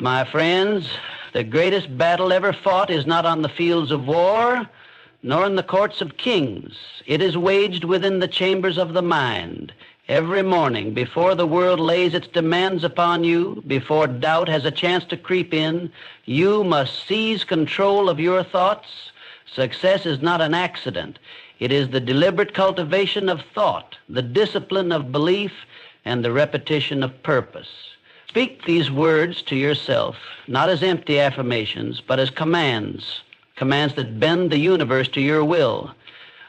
My friends, the greatest battle ever fought is not on the fields of war, nor in the courts of kings. It is waged within the chambers of the mind. Every morning, before the world lays its demands upon you, before doubt has a chance to creep in, you must seize control of your thoughts. Success is not an accident. It is the deliberate cultivation of thought, the discipline of belief, and the repetition of purpose. Speak these words to yourself, not as empty affirmations, but as commands that bend the universe to your will.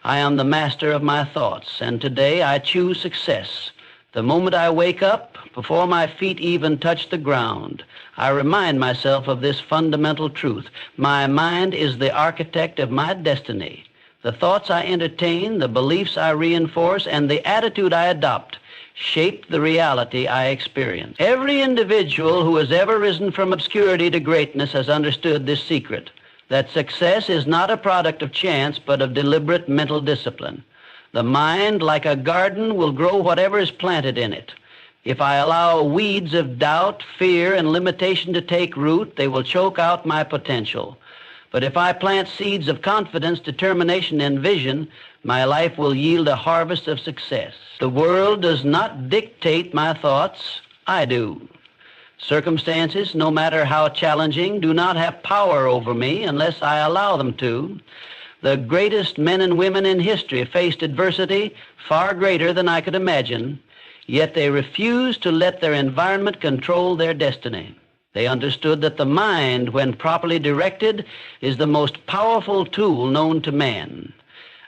I am the master of my thoughts, and today I choose success. The moment I wake up, before my feet even touch the ground, I remind myself of this fundamental truth. My mind is the architect of my destiny. The thoughts I entertain, the beliefs I reinforce, and the attitude I adopt shape the reality I experience. Every individual who has ever risen from obscurity to greatness has understood this secret, that success is not a product of chance, but of deliberate mental discipline. The mind, like a garden, will grow whatever is planted in it. If I allow weeds of doubt, fear, and limitation to take root, they will choke out my potential. But if I plant seeds of confidence, determination, and vision, my life will yield a harvest of success. The world does not dictate my thoughts, I do. Circumstances, no matter how challenging, do not have power over me unless I allow them to. The greatest men and women in history faced adversity far greater than I could imagine, yet they refused to let their environment control their destiny. They understood that the mind, when properly directed, is the most powerful tool known to man.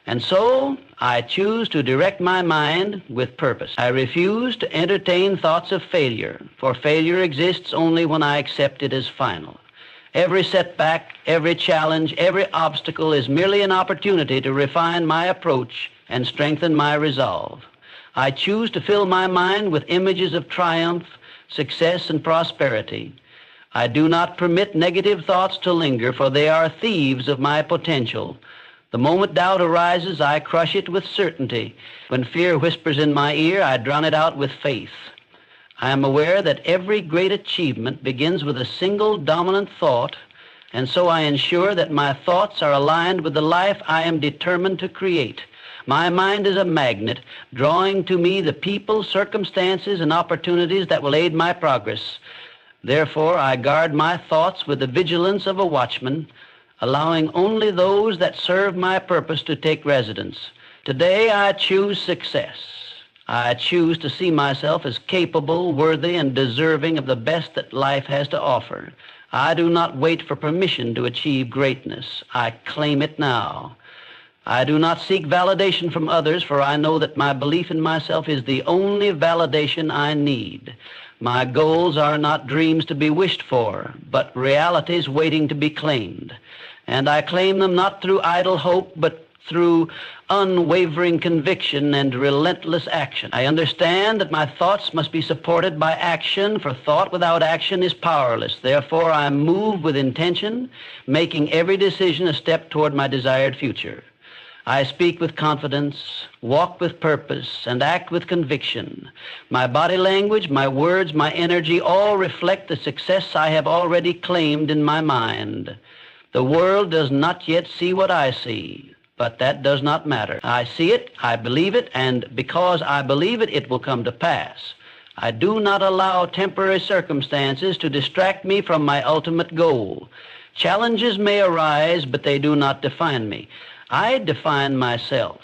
And so, I choose to direct my mind with purpose. I refuse to entertain thoughts of failure, for failure exists only when I accept it as final. Every setback, every challenge, every obstacle is merely an opportunity to refine my approach and strengthen my resolve. I choose to fill my mind with images of triumph, success, and prosperity. I do not permit negative thoughts to linger, for they are thieves of my potential. The moment doubt arises, I crush it with certainty. When fear whispers in my ear, I drown it out with faith. I am aware that every great achievement begins with a single dominant thought, and so I ensure that my thoughts are aligned with the life I am determined to create. My mind is a magnet, drawing to me the people, circumstances, and opportunities that will aid my progress. Therefore, I guard my thoughts with the vigilance of a watchman, allowing only those that serve my purpose to take residence. Today, I choose success. I choose to see myself as capable, worthy, and deserving of the best that life has to offer. I do not wait for permission to achieve greatness. I claim it now. I do not seek validation from others, for I know that my belief in myself is the only validation I need. My goals are not dreams to be wished for, but realities waiting to be claimed. And I claim them not through idle hope, but through unwavering conviction and relentless action. I understand that my thoughts must be supported by action, for thought without action is powerless. Therefore, I move with intention, making every decision a step toward my desired future. I speak with confidence, walk with purpose, and act with conviction. My body language, my words, my energy all reflect the success I have already claimed in my mind. The world does not yet see what I see, but that does not matter. I see it, I believe it, and because I believe it, it will come to pass. I do not allow temporary circumstances to distract me from my ultimate goal. Challenges may arise, but they do not define me. I define myself,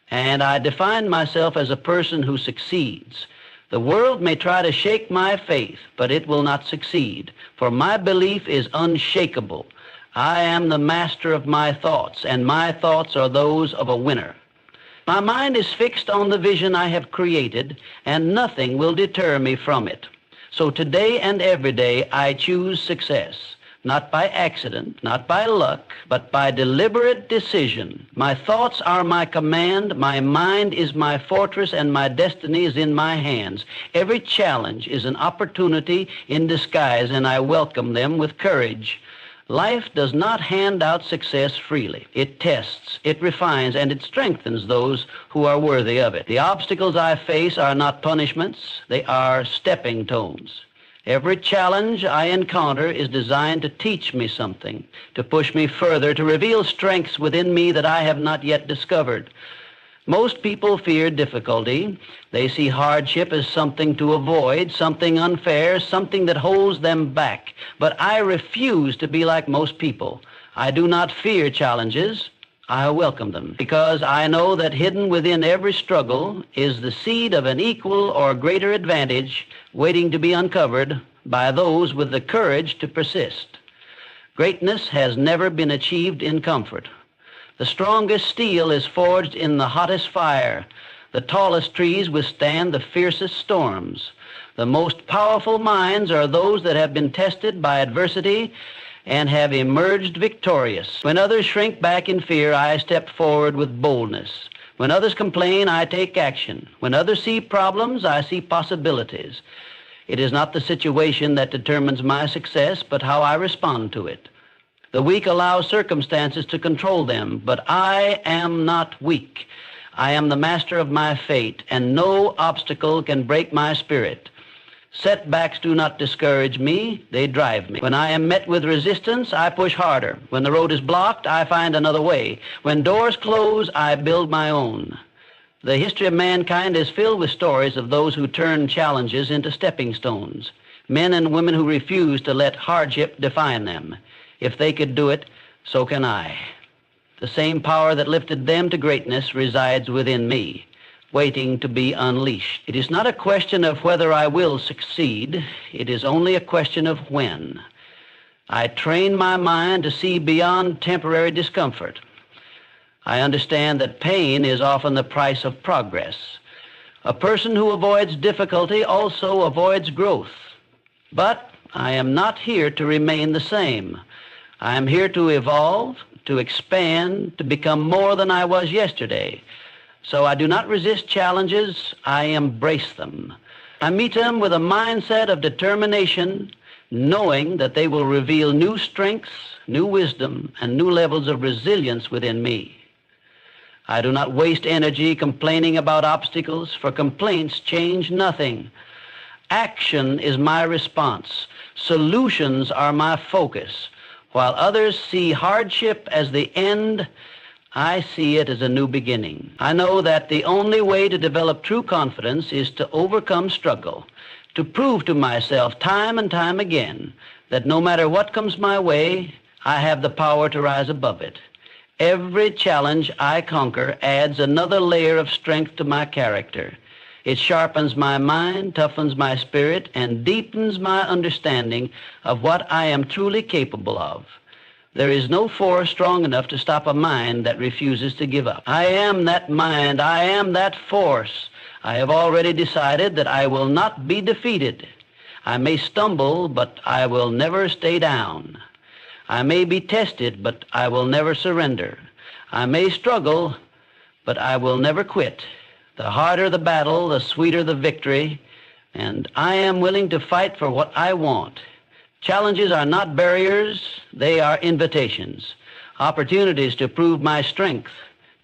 and I define myself as a person who succeeds. The world may try to shake my faith, but it will not succeed, for my belief is unshakable. I am the master of my thoughts, and my thoughts are those of a winner. My mind is fixed on the vision I have created, and nothing will deter me from it. So today and every day, I choose success. Not by accident, not by luck, but by deliberate decision. My thoughts are my command, my mind is my fortress, and my destiny is in my hands. Every challenge is an opportunity in disguise, and I welcome them with courage. Life does not hand out success freely. It tests, it refines, and it strengthens those who are worthy of it. The obstacles I face are not punishments, they are stepping stones. Every challenge I encounter is designed to teach me something, to push me further, to reveal strengths within me that I have not yet discovered. Most people fear difficulty. They see hardship as something to avoid, something unfair, something that holds them back. But I refuse to be like most people. I do not fear challenges. I welcome them, because I know that hidden within every struggle is the seed of an equal or greater advantage waiting to be uncovered by those with the courage to persist. Greatness has never been achieved in comfort. The strongest steel is forged in the hottest fire. The tallest trees withstand the fiercest storms. The most powerful minds are those that have been tested by adversity and have emerged victorious. When others shrink back in fear, I step forward with boldness. When others complain, I take action. When others see problems, I see possibilities. It is not the situation that determines my success, but how I respond to it. The weak allow circumstances to control them, but I am not weak. I am the master of my fate, and no obstacle can break my spirit. Setbacks do not discourage me, they drive me. When I am met with resistance, I push harder. When the road is blocked, I find another way. When doors close, I build my own. The history of mankind is filled with stories of those who turn challenges into stepping stones, men and women who refuse to let hardship define them. If they could do it, so can I. The same power that lifted them to greatness resides within me, waiting to be unleashed. It is not a question of whether I will succeed. It is only a question of when. I train my mind to see beyond temporary discomfort. I understand that pain is often the price of progress. A person who avoids difficulty also avoids growth. But I am not here to remain the same. I am here to evolve, to expand, to become more than I was yesterday. So I do not resist challenges, I embrace them. I meet them with a mindset of determination, knowing that they will reveal new strengths, new wisdom, and new levels of resilience within me. I do not waste energy complaining about obstacles, for complaints change nothing. Action is my response. Solutions are my focus. While others see hardship as the end, I see it as a new beginning. I know that the only way to develop true confidence is to overcome struggle, to prove to myself time and time again that no matter what comes my way, I have the power to rise above it. Every challenge I conquer adds another layer of strength to my character. It sharpens my mind, toughens my spirit, and deepens my understanding of what I am truly capable of. There is no force strong enough to stop a mind that refuses to give up. I am that mind. I am that force. I have already decided that I will not be defeated. I may stumble, but I will never stay down. I may be tested, but I will never surrender. I may struggle, but I will never quit. The harder the battle, the sweeter the victory, and I am willing to fight for what I want. Challenges are not barriers, they are invitations, opportunities to prove my strength,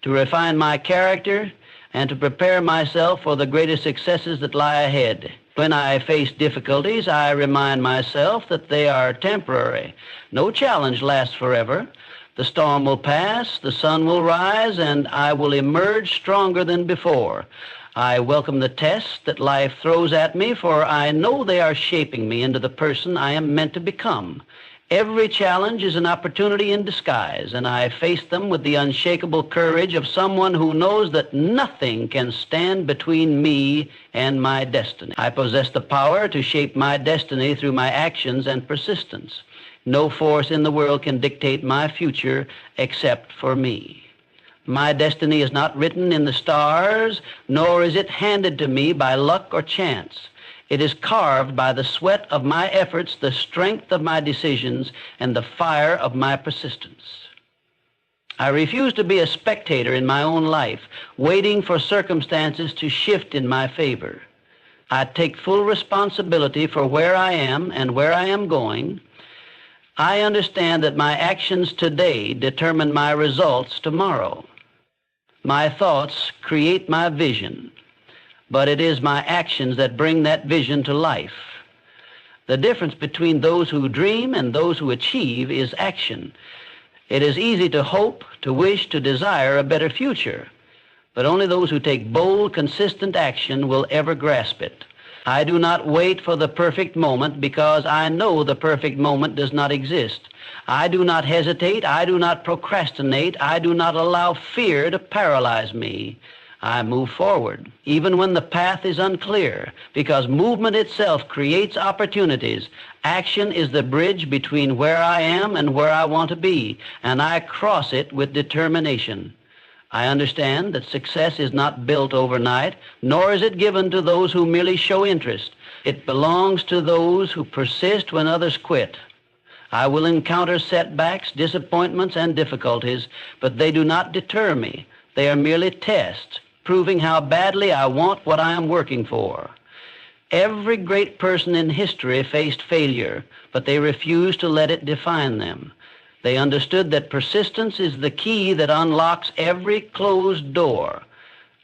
to refine my character, and to prepare myself for the greatest successes that lie ahead. When I face difficulties, I remind myself that they are temporary. No challenge lasts forever. The storm will pass, the sun will rise, and I will emerge stronger than before. I welcome the tests that life throws at me, for I know they are shaping me into the person I am meant to become. Every challenge is an opportunity in disguise, and I face them with the unshakable courage of someone who knows that nothing can stand between me and my destiny. I possess the power to shape my destiny through my actions and persistence. No force in the world can dictate my future except for me. My destiny is not written in the stars, nor is it handed to me by luck or chance. It is carved by the sweat of my efforts, the strength of my decisions, and the fire of my persistence. I refuse to be a spectator in my own life, waiting for circumstances to shift in my favor. I take full responsibility for where I am and where I am going. I understand that my actions today determine my results tomorrow. My thoughts create my vision, but it is my actions that bring that vision to life. The difference between those who dream and those who achieve is action. It is easy to hope, to wish, to desire a better future, but only those who take bold, consistent action will ever grasp it. I do not wait for the perfect moment because I know the perfect moment does not exist. I do not hesitate. I do not procrastinate. I do not allow fear to paralyze me. I move forward, even when the path is unclear, because movement itself creates opportunities. Action is the bridge between where I am and where I want to be, and I cross it with determination. I understand that success is not built overnight, nor is it given to those who merely show interest. It belongs to those who persist when others quit. I will encounter setbacks, disappointments, and difficulties, but they do not deter me. They are merely tests, proving how badly I want what I am working for. Every great person in history faced failure, but they refused to let it define them. They understood that persistence is the key that unlocks every closed door.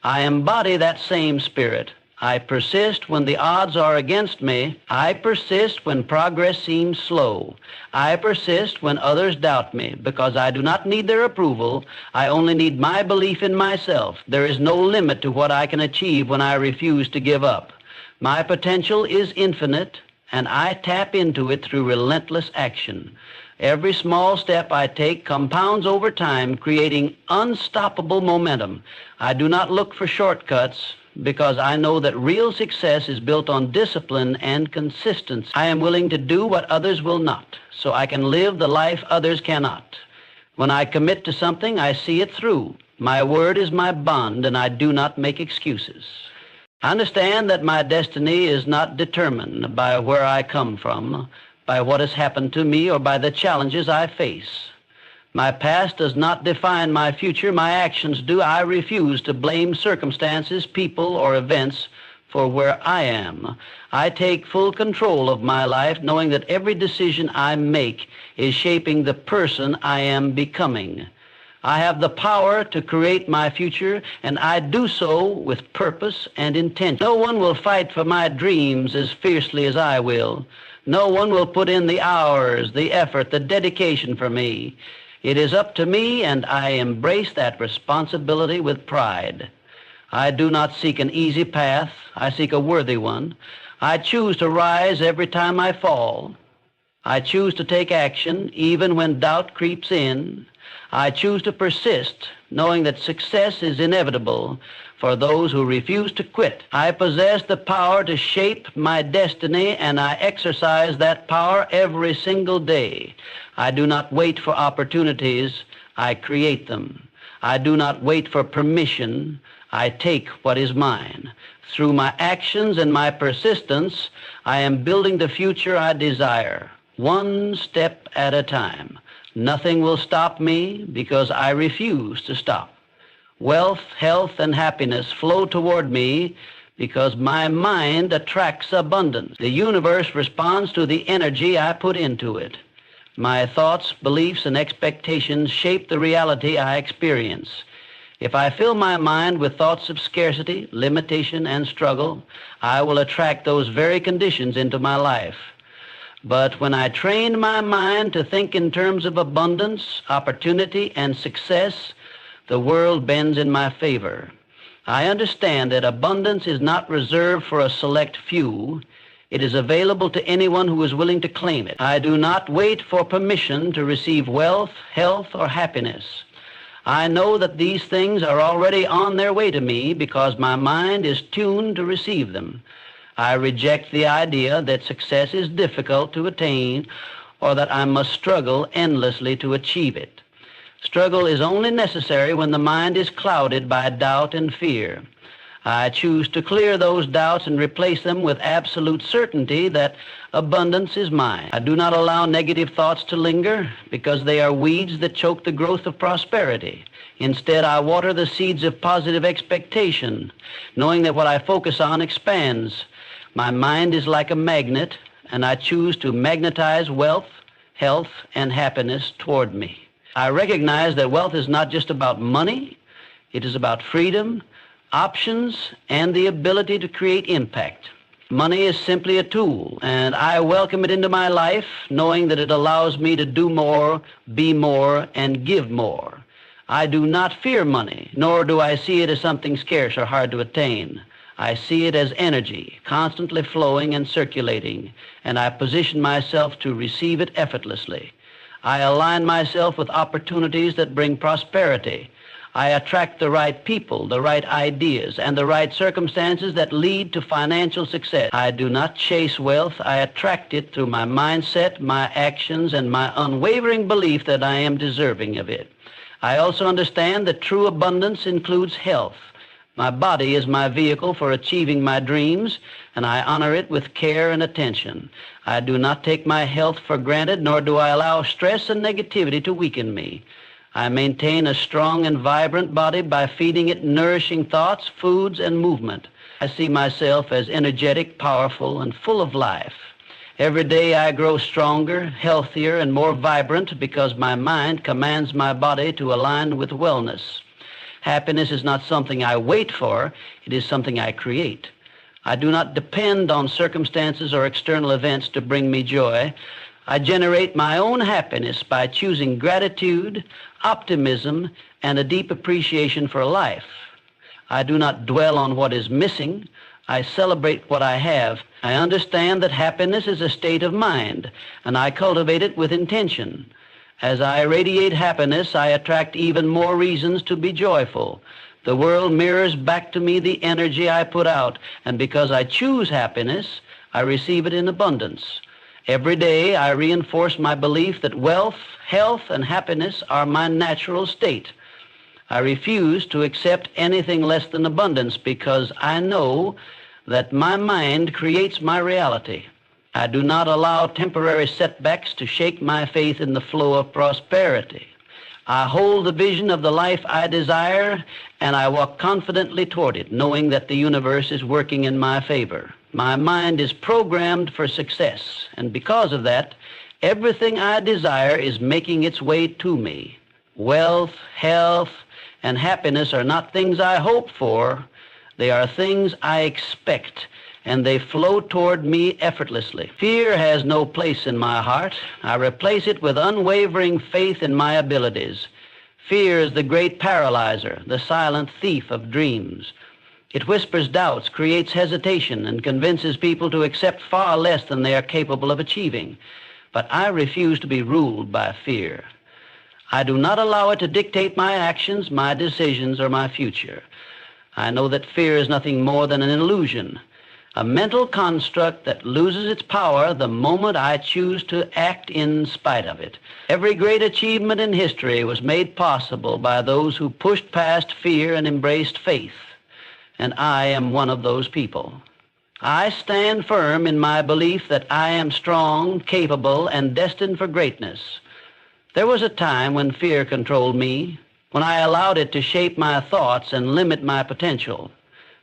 I embody that same spirit. I persist when the odds are against me. I persist when progress seems slow. I persist when others doubt me, because I do not need their approval. I only need my belief in myself. There is no limit to what I can achieve when I refuse to give up. My potential is infinite, and I tap into it through relentless action. Every small step I take compounds over time, creating unstoppable momentum. I do not look for shortcuts, because I know that real success is built on discipline and consistency. I am willing to do what others will not, so I can live the life others cannot. When I commit to something, I see it through. My word is my bond, and I do not make excuses. I understand that my destiny is not determined by where I come from, by what has happened to me, or by the challenges I face. My past does not define my future. My actions do. I refuse to blame circumstances, people, or events for where I am. I take full control of my life, knowing that every decision I make is shaping the person I am becoming. I have the power to create my future, and I do so with purpose and intent. No one will fight for my dreams as fiercely as I will. No one will put in the hours, the effort, the dedication for me. It is up to me, and I embrace that responsibility with pride. I do not seek an easy path. I seek a worthy one. I choose to rise every time I fall. I choose to take action even when doubt creeps in. I choose to persist, knowing that success is inevitable for those who refuse to quit. I possess the power to shape my destiny, and I exercise that power every single day. I do not wait for opportunities. I create them. I do not wait for permission. I take what is mine. Through my actions and my persistence, I am building the future I desire, one step at a time. Nothing will stop me because I refuse to stop. Wealth, health, and happiness flow toward me because my mind attracts abundance. The universe responds to the energy I put into it. My thoughts, beliefs, and expectations shape the reality I experience. If I fill my mind with thoughts of scarcity, limitation, and struggle, I will attract those very conditions into my life. But when I train my mind to think in terms of abundance, opportunity, and success, the world bends in my favor. I understand that abundance is not reserved for a select few. It is available to anyone who is willing to claim it. I do not wait for permission to receive wealth, health, or happiness. I know that these things are already on their way to me because my mind is tuned to receive them. I reject the idea that success is difficult to attain or that I must struggle endlessly to achieve it. Struggle is only necessary when the mind is clouded by doubt and fear. I choose to clear those doubts and replace them with absolute certainty that abundance is mine. I do not allow negative thoughts to linger because they are weeds that choke the growth of prosperity. Instead, I water the seeds of positive expectation, knowing that what I focus on expands. My mind is like a magnet, and I choose to magnetize wealth, health, and happiness toward me. I recognize that wealth is not just about money. It is about freedom, options, and the ability to create impact. Money is simply a tool, and I welcome it into my life, knowing that it allows me to do more, be more, and give more. I do not fear money, nor do I see it as something scarce or hard to attain. I see it as energy, constantly flowing and circulating, and I position myself to receive it effortlessly. I align myself with opportunities that bring prosperity. I attract the right people, the right ideas, and the right circumstances that lead to financial success. I do not chase wealth. I attract it through my mindset, my actions, and my unwavering belief that I am deserving of it. I also understand that true abundance includes health. My body is my vehicle for achieving my dreams, and I honor it with care and attention. I do not take my health for granted, nor do I allow stress and negativity to weaken me. I maintain a strong and vibrant body by feeding it nourishing thoughts, foods, and movement. I see myself as energetic, powerful, and full of life. Every day I grow stronger, healthier, and more vibrant because my mind commands my body to align with wellness. Happiness is not something I wait for, it is something I create. I do not depend on circumstances or external events to bring me joy. I generate my own happiness by choosing gratitude, optimism, and a deep appreciation for life. I do not dwell on what is missing. I celebrate what I have. I understand that happiness is a state of mind, and I cultivate it with intention. As I radiate happiness, I attract even more reasons to be joyful. The world mirrors back to me the energy I put out, and because I choose happiness, I receive it in abundance. Every day, I reinforce my belief that wealth, health, and happiness are my natural state. I refuse to accept anything less than abundance because I know that my mind creates my reality. I do not allow temporary setbacks to shake my faith in the flow of prosperity. I hold the vision of the life I desire, and I walk confidently toward it, knowing that the universe is working in my favor. My mind is programmed for success, and because of that, everything I desire is making its way to me. Wealth, health, and happiness are not things I hope for. They are things I expect, and they flow toward me effortlessly. Fear has no place in my heart. I replace it with unwavering faith in my abilities. Fear is the great paralyzer, the silent thief of dreams. It whispers doubts, creates hesitation, and convinces people to accept far less than they are capable of achieving. But I refuse to be ruled by fear. I do not allow it to dictate my actions, my decisions, or my future. I know that fear is nothing more than an illusion, a mental construct that loses its power the moment I choose to act in spite of it. Every great achievement in history was made possible by those who pushed past fear and embraced faith, and I am one of those people. I stand firm in my belief that I am strong, capable, and destined for greatness. There was a time when fear controlled me, when I allowed it to shape my thoughts and limit my potential.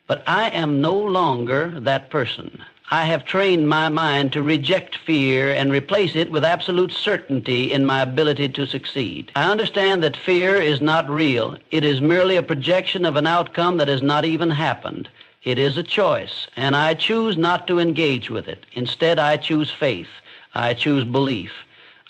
But I am no longer that person. I have trained my mind to reject fear and replace it with absolute certainty in my ability to succeed. I understand that fear is not real. It is merely a projection of an outcome that has not even happened. It is a choice, and I choose not to engage with it. Instead, I choose faith. I choose belief.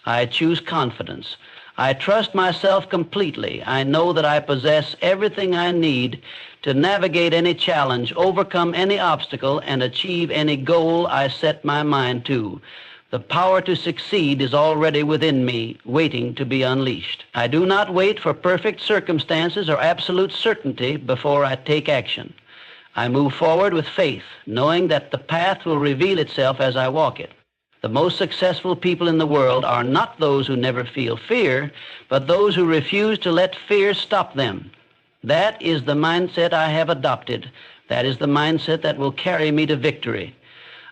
I choose confidence. I trust myself completely. I know that I possess everything I need to navigate any challenge, overcome any obstacle, and achieve any goal I set my mind to. The power to succeed is already within me, waiting to be unleashed. I do not wait for perfect circumstances or absolute certainty before I take action. I move forward with faith, knowing that the path will reveal itself as I walk it. The most successful people in the world are not those who never feel fear, but those who refuse to let fear stop them. That is the mindset I have adopted. That is the mindset that will carry me to victory.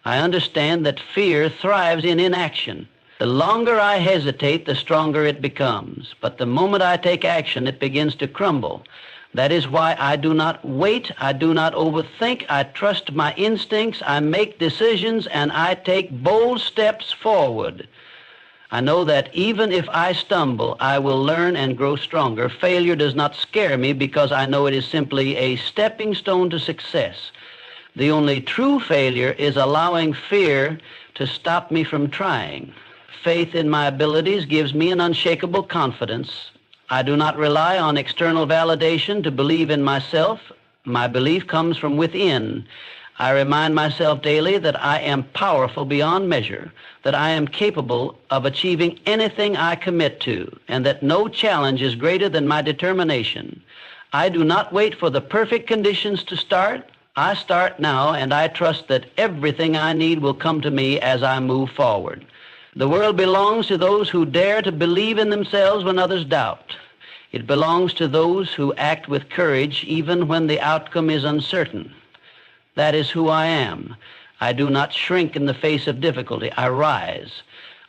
I understand that fear thrives in inaction. The longer I hesitate, the stronger it becomes. But the moment I take action, it begins to crumble. That is why I do not wait, I do not overthink, I trust my instincts, I make decisions, and I take bold steps forward. I know that even if I stumble, I will learn and grow stronger. Failure does not scare me because I know it is simply a stepping stone to success. The only true failure is allowing fear to stop me from trying. Faith in my abilities gives me an unshakable confidence. I do not rely on external validation to believe in myself. My belief comes from within. I remind myself daily that I am powerful beyond measure, that I am capable of achieving anything I commit to, and that no challenge is greater than my determination. I do not wait for the perfect conditions to start. I start now, and I trust that everything I need will come to me as I move forward. The world belongs to those who dare to believe in themselves when others doubt. It belongs to those who act with courage even when the outcome is uncertain. That is who I am. I do not shrink in the face of difficulty. I rise.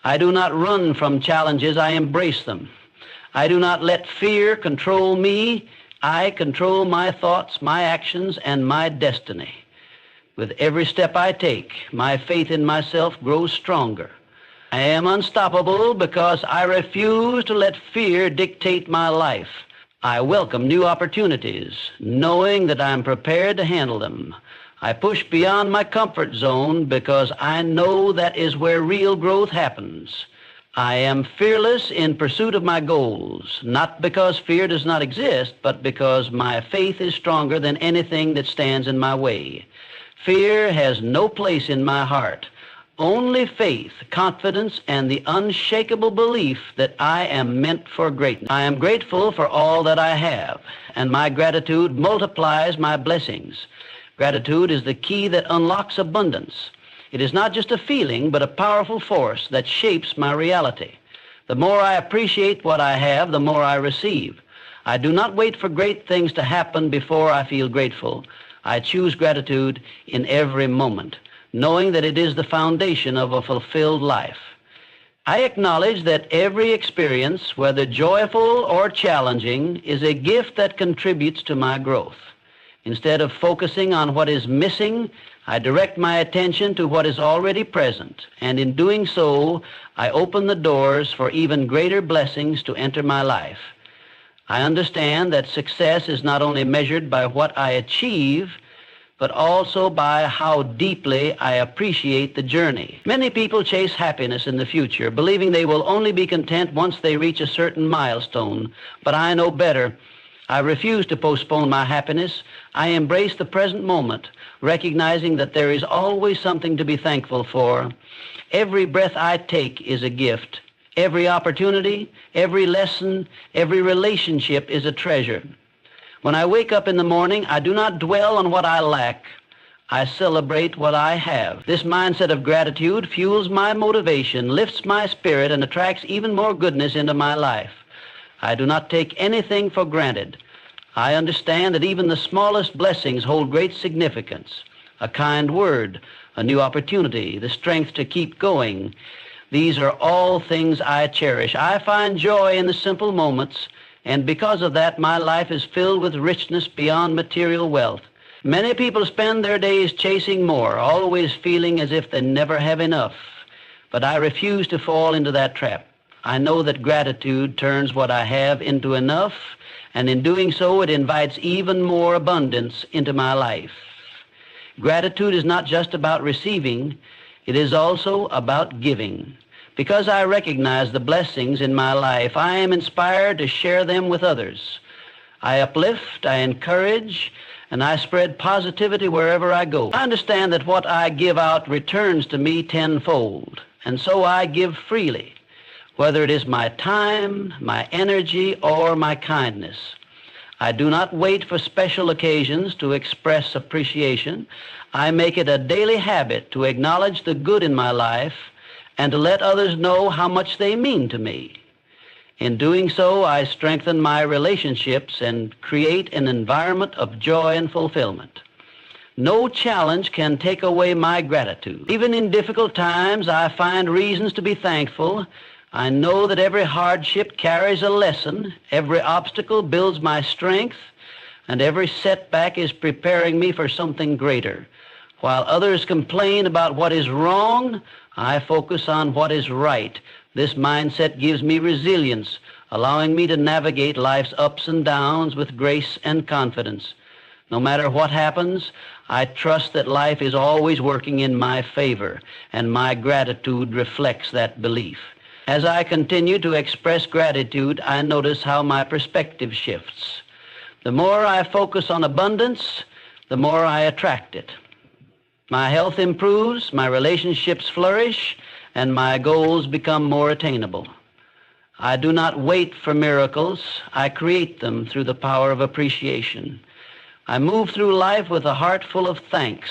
I do not run from challenges. I embrace them. I do not let fear control me. I control my thoughts, my actions, and my destiny. With every step I take, my faith in myself grows stronger. I am unstoppable because I refuse to let fear dictate my life. I welcome new opportunities, knowing that I'm prepared to handle them. I push beyond my comfort zone because I know that is where real growth happens. I am fearless in pursuit of my goals, not because fear does not exist, but because my faith is stronger than anything that stands in my way. Fear has no place in my heart. Only faith, confidence, and the unshakable belief that I am meant for greatness. I am grateful for all that I have, and my gratitude multiplies my blessings. Gratitude is the key that unlocks abundance. It is not just a feeling, but a powerful force that shapes my reality. The more I appreciate what I have, the more I receive. I do not wait for great things to happen before I feel grateful. I choose gratitude in every moment, knowing that it is the foundation of a fulfilled life. I acknowledge that every experience, whether joyful or challenging, is a gift that contributes to my growth. Instead of focusing on what is missing, I direct my attention to what is already present, and in doing so, I open the doors for even greater blessings to enter my life. I understand that success is not only measured by what I achieve, but also by how deeply I appreciate the journey. Many people chase happiness in the future, believing they will only be content once they reach a certain milestone. But I know better. I refuse to postpone my happiness. I embrace the present moment, recognizing that there is always something to be thankful for. Every breath I take is a gift. Every opportunity, every lesson, every relationship is a treasure. When I wake up in the morning, I do not dwell on what I lack. I celebrate what I have. This mindset of gratitude fuels my motivation, lifts my spirit, and attracts even more goodness into my life. I do not take anything for granted. I understand that even the smallest blessings hold great significance. A kind word, a new opportunity, the strength to keep going. These are all things I cherish. I find joy in the simple moments, and because of that, my life is filled with richness beyond material wealth. Many people spend their days chasing more, always feeling as if they never have enough. But I refuse to fall into that trap. I know that gratitude turns what I have into enough, and in doing so, it invites even more abundance into my life. Gratitude is not just about receiving, it is also about giving. Because I recognize the blessings in my life, I am inspired to share them with others. I uplift, I encourage, and I spread positivity wherever I go. I understand that what I give out returns to me tenfold, and so I give freely, whether it is my time, my energy, or my kindness. I do not wait for special occasions to express appreciation. I make it a daily habit to acknowledge the good in my life and to let others know how much they mean to me. In doing so, I strengthen my relationships and create an environment of joy and fulfillment. No challenge can take away my gratitude. Even in difficult times, I find reasons to be thankful. I know that every hardship carries a lesson, every obstacle builds my strength, and every setback is preparing me for something greater. While others complain about what is wrong, I focus on what is right. This mindset gives me resilience, allowing me to navigate life's ups and downs with grace and confidence. No matter what happens, I trust that life is always working in my favor, and my gratitude reflects that belief. As I continue to express gratitude, I notice how my perspective shifts. The more I focus on abundance, the more I attract it. My health improves, my relationships flourish, and my goals become more attainable. I do not wait for miracles. I create them through the power of appreciation. I move through life with a heart full of thanks,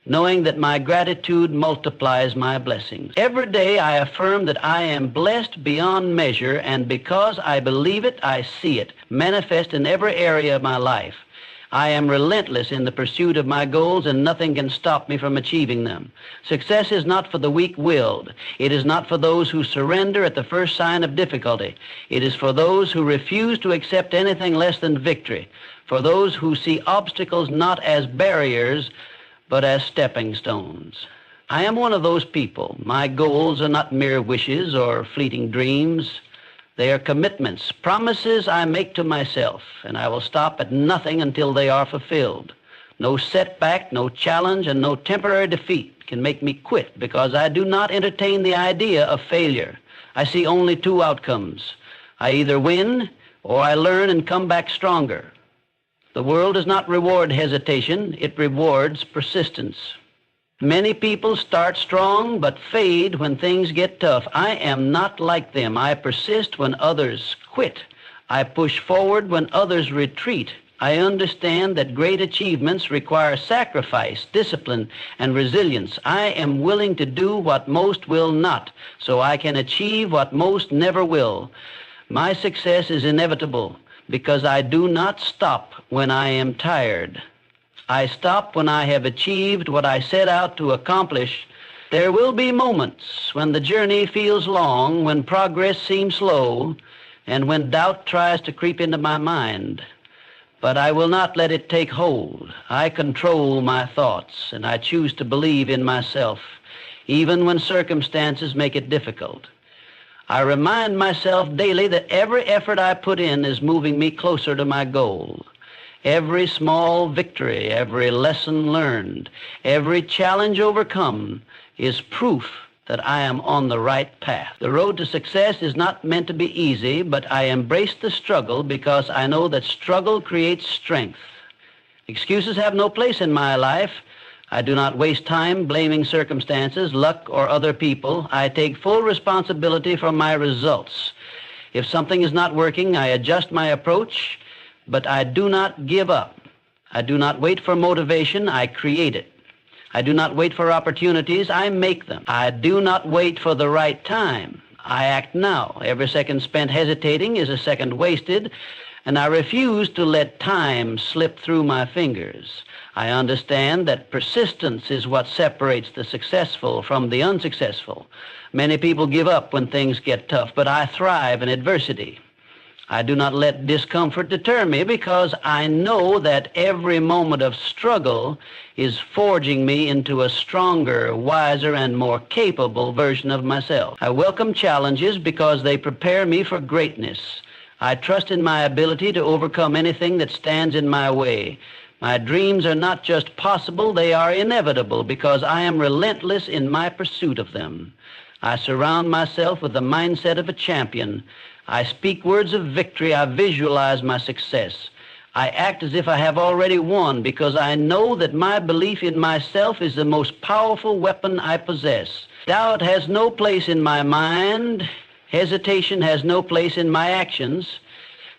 knowing that my gratitude multiplies my blessings. Every day I affirm that I am blessed beyond measure, and because I believe it, I see it manifest in every area of my life. I am relentless in the pursuit of my goals, and nothing can stop me from achieving them. Success is not for the weak-willed. It is not for those who surrender at the first sign of difficulty. It is for those who refuse to accept anything less than victory, for those who see obstacles not as barriers, but as stepping stones. I am one of those people. My goals are not mere wishes or fleeting dreams. They are commitments, promises I make to myself, and I will stop at nothing until they are fulfilled. No setback, no challenge, and no temporary defeat can make me quit, because I do not entertain the idea of failure. I see only two outcomes. I either win or I learn and come back stronger. The world does not reward hesitation, it rewards persistence. Many people start strong but fade when things get tough. I am not like them. I persist when others quit. I push forward when others retreat. I understand that great achievements require sacrifice, discipline, and resilience. I am willing to do what most will not, so I can achieve what most never will. My success is inevitable because I do not stop when I am tired. I stop when I have achieved what I set out to accomplish. There will be moments when the journey feels long, when progress seems slow, and when doubt tries to creep into my mind. But I will not let it take hold. I control my thoughts, and I choose to believe in myself, even when circumstances make it difficult. I remind myself daily that every effort I put in is moving me closer to my goal. Every small victory, every lesson learned, every challenge overcome is proof that I am on the right path. The road to success is not meant to be easy, but I embrace the struggle because I know that struggle creates strength. Excuses have no place in my life. I do not waste time blaming circumstances, luck, or other people. I take full responsibility for my results. If something is not working, I adjust my approach, but I do not give up. I do not wait for motivation, I create it. I do not wait for opportunities, I make them. I do not wait for the right time. I act now. Every second spent hesitating is a second wasted, and I refuse to let time slip through my fingers. I understand that persistence is what separates the successful from the unsuccessful. Many people give up when things get tough, but I thrive in adversity. I do not let discomfort deter me because I know that every moment of struggle is forging me into a stronger, wiser, and more capable version of myself. I welcome challenges because they prepare me for greatness. I trust in my ability to overcome anything that stands in my way. My dreams are not just possible, they are inevitable because I am relentless in my pursuit of them. I surround myself with the mindset of a champion. I speak words of victory. I visualize my success. I act as if I have already won because I know that my belief in myself is the most powerful weapon I possess. Doubt has no place in my mind. Hesitation has no place in my actions.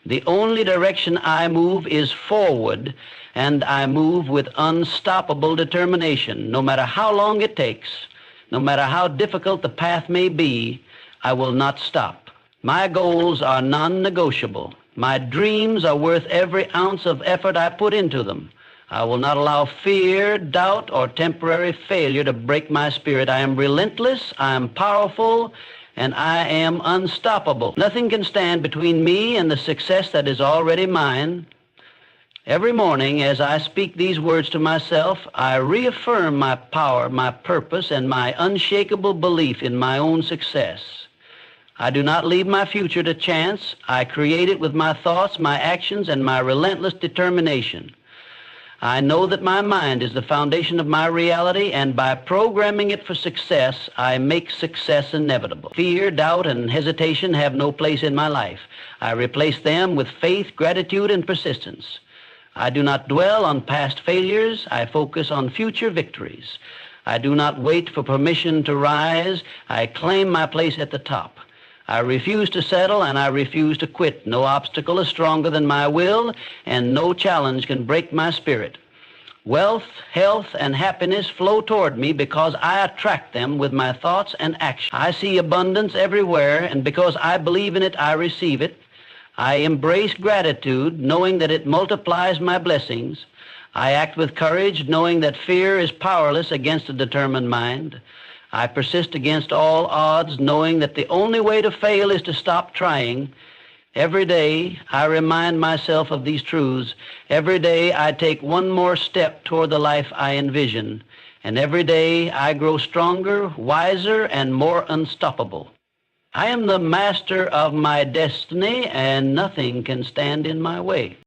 The only direction I move is forward, and I move with unstoppable determination. No matter how long it takes, no matter how difficult the path may be, I will not stop. My goals are non-negotiable. My dreams are worth every ounce of effort I put into them. I will not allow fear, doubt, or temporary failure to break my spirit. I am relentless, I am powerful, and I am unstoppable. Nothing can stand between me and the success that is already mine. Every morning, as I speak these words to myself, I reaffirm my power, my purpose, and my unshakable belief in my own success. I do not leave my future to chance. I create it with my thoughts, my actions, and my relentless determination. I know that my mind is the foundation of my reality, and by programming it for success, I make success inevitable. Fear, doubt, and hesitation have no place in my life. I replace them with faith, gratitude, and persistence. I do not dwell on past failures. I focus on future victories. I do not wait for permission to rise. I claim my place at the top. I refuse to settle, and I refuse to quit. No obstacle is stronger than my will, and no challenge can break my spirit. Wealth, health, and happiness flow toward me because I attract them with my thoughts and actions. I see abundance everywhere, and because I believe in it, I receive it. I embrace gratitude, knowing that it multiplies my blessings. I act with courage, knowing that fear is powerless against a determined mind. I persist against all odds, knowing that the only way to fail is to stop trying. Every day, I remind myself of these truths. Every day, I take one more step toward the life I envision. And every day, I grow stronger, wiser, and more unstoppable. I am the master of my destiny, and nothing can stand in my way.